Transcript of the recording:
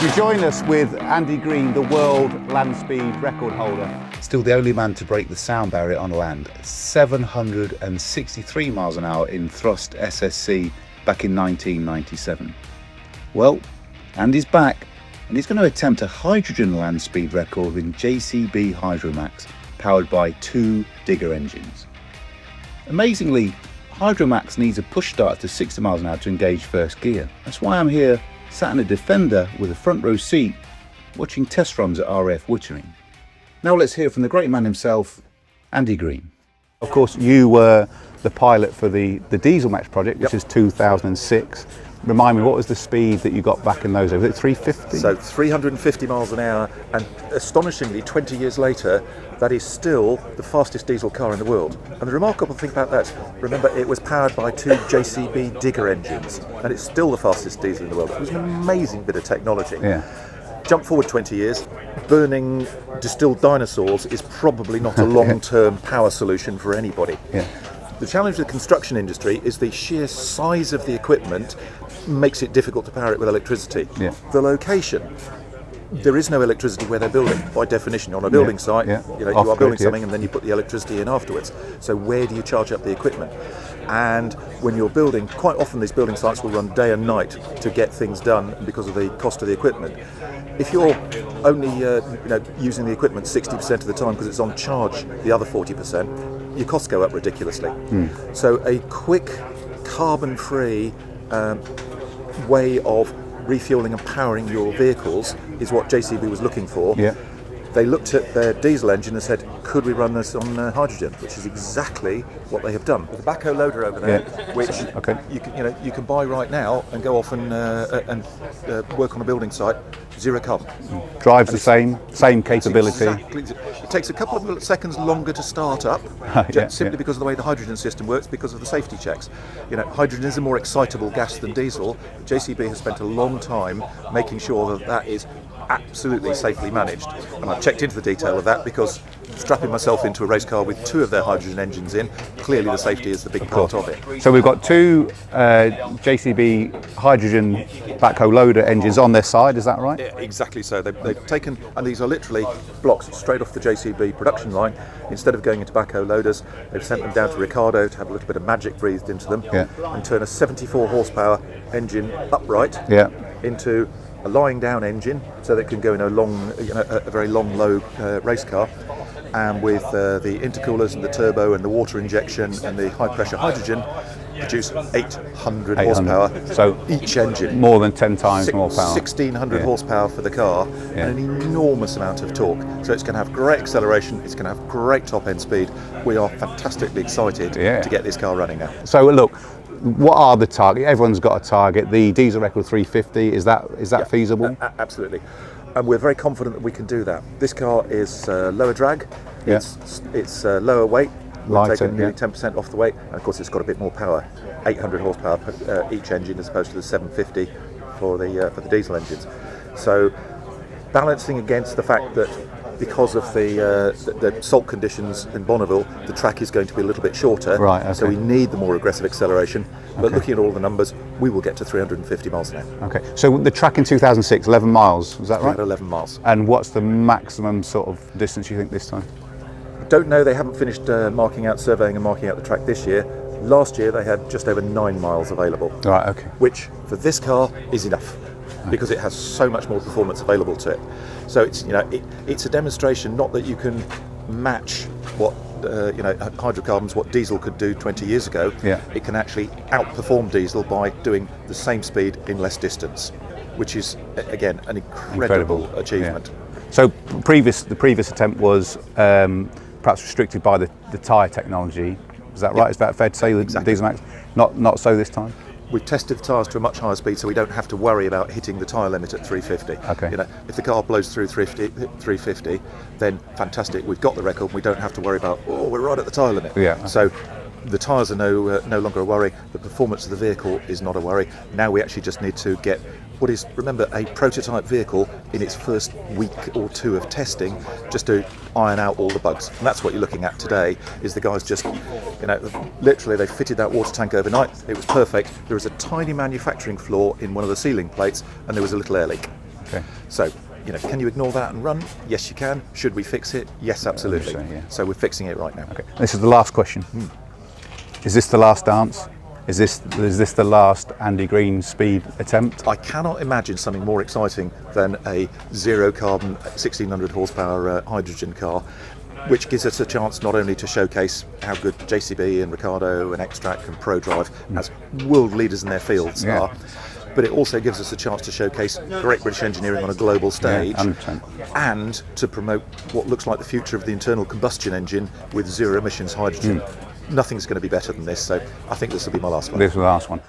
You join us with Andy Green, the world land speed record holder. Still the only man to break the sound barrier on land. 763 miles an hour in thrust SSC back in 1997. Well, Andy's back, and he's going to attempt a hydrogen land speed record in JCB Hydromax, powered by 2 digger engines. Amazingly, Hydromax needs a push start to 60 miles an hour to engage first gear. That's why I'm here, sat in a Defender with a front row seat, watching test runs at RAF Wittering. Now let's hear from the great man himself, Andy Green. Of course, you were the pilot for the Diesel Match project, which is 2006. Remind me, what was the speed that you got back in those days? Was it 350? So 350 miles an hour, and astonishingly, 20 years later, that is still the fastest diesel car in the world. And the remarkable thing about that, remember, it was powered by 2 JCB digger engines, and it's still the fastest diesel in the world. It was an amazing bit of technology. Yeah. Jump forward 20 years, burning distilled dinosaurs is probably not a long-term power solution for anybody. Yeah. The challenge with the construction industry is the sheer size of the equipment makes it difficult to power it with electricity. Yeah. The location, there is no electricity where they're building. By definition, on a building site, you are building something and then you put the electricity in afterwards. So where do you charge up the equipment? And when you're building, quite often these building sites will run day and night to get things done because of the cost of the equipment. If you're only using the equipment 60% of the time because it's on charge the other 40%, your costs go up ridiculously. So a quick, carbon-free way of refueling and powering your vehicles is what JCB was looking for. Yeah. They looked at their diesel engine and said, could we run this on hydrogen? Which is exactly what they have done. With the backhoe loader over there, which you can buy right now and go off and work on a building site, zero carbon. Drives the same capability. Exactly. It takes a couple of seconds longer to start up, simply because of the way the hydrogen system works, because of the safety checks. Hydrogen is a more excitable gas than diesel. JCB has spent a long time making sure that is absolutely safely managed, and I've checked into the detail of that because strapping myself into a race car with 2 of their hydrogen engines in, clearly the safety is the big part of it. So we've got 2 JCB hydrogen backhoe loader engines on their side, is that right? Yeah, exactly so. They've taken, and these are literally blocks straight off the JCB production line. Instead of going into backhoe loaders, they've sent them down to Ricardo to have a little bit of magic breathed into them and turn a 74 horsepower engine upright into a lying down engine, so that it can go in a very long, low race car, and with the intercoolers and the turbo and the water injection and the high pressure hydrogen, produce 800 horsepower. So each engine, more than 10 times more power. 1600 horsepower for the car, and an enormous amount of torque. So it's going to have great acceleration, it's going to have great top end speed. We are fantastically excited to get this car running now. So look, what are the targets? Everyone's got a target. The diesel record 350, is that feasible? Absolutely, and we're very confident that we can do that. This car is lower drag, it's lower weight, lighter, taken nearly 10% off the weight, and of course it's got a bit more power, 800 horsepower each engine as opposed to the 750 for the diesel engines. So balancing against the fact that because of the salt conditions in Bonneville, the track is going to be a little bit shorter, so we need the more aggressive acceleration. But looking at all the numbers, we will get to 350 miles an hour. Okay. So the track in 2006, 11 miles, was that right? 11 miles. And what's the maximum sort of distance you think this time? Don't know. They haven't finished surveying and marking out the track this year. Last year they had just over 9 miles available. Right. Okay. Which for this car is enough, because it has so much more performance available to it. So it's a demonstration, not that you can match what hydrocarbons, what diesel could do 20 years ago. It can actually outperform diesel by doing the same speed in less distance, which is again an incredible achievement. So the previous attempt was perhaps restricted by the tyre technology. Is that right? Is that fair to say? Exactly. Diesel Max, not so this time. We've tested the tyres to a much higher speed, so we don't have to worry about hitting the tyre limit at 350. Okay. If the car blows through 350, then fantastic. We've got the record. We don't have to worry about we're right at the tyre limit. So the tyres are no longer a worry. The performance of the vehicle is not a worry. Now we actually just need to get what is, remember, a prototype vehicle in its first week or 2 of testing, just to iron out all the bugs. And that's what you're looking at today, is the guys just, literally they fitted that water tank overnight. It was perfect. There was a tiny manufacturing flaw in one of the sealing plates, and there was a little air leak. Okay. So, can you ignore that and run? Yes, you can. Should we fix it? Yes, absolutely. So we're fixing it right now. Okay. This is the last question. Is this the last dance? Is this the last Andy Green speed attempt? I cannot imagine something more exciting than a zero carbon 1600 horsepower hydrogen car, which gives us a chance not only to showcase how good JCB and Ricardo and Extract and ProDrive as world leaders in their fields are, but it also gives us a chance to showcase great British engineering on a global stage, and to promote what looks like the future of the internal combustion engine with zero emissions hydrogen. Nothing's going to be better than this, so I think this will be my last one. This is the last one.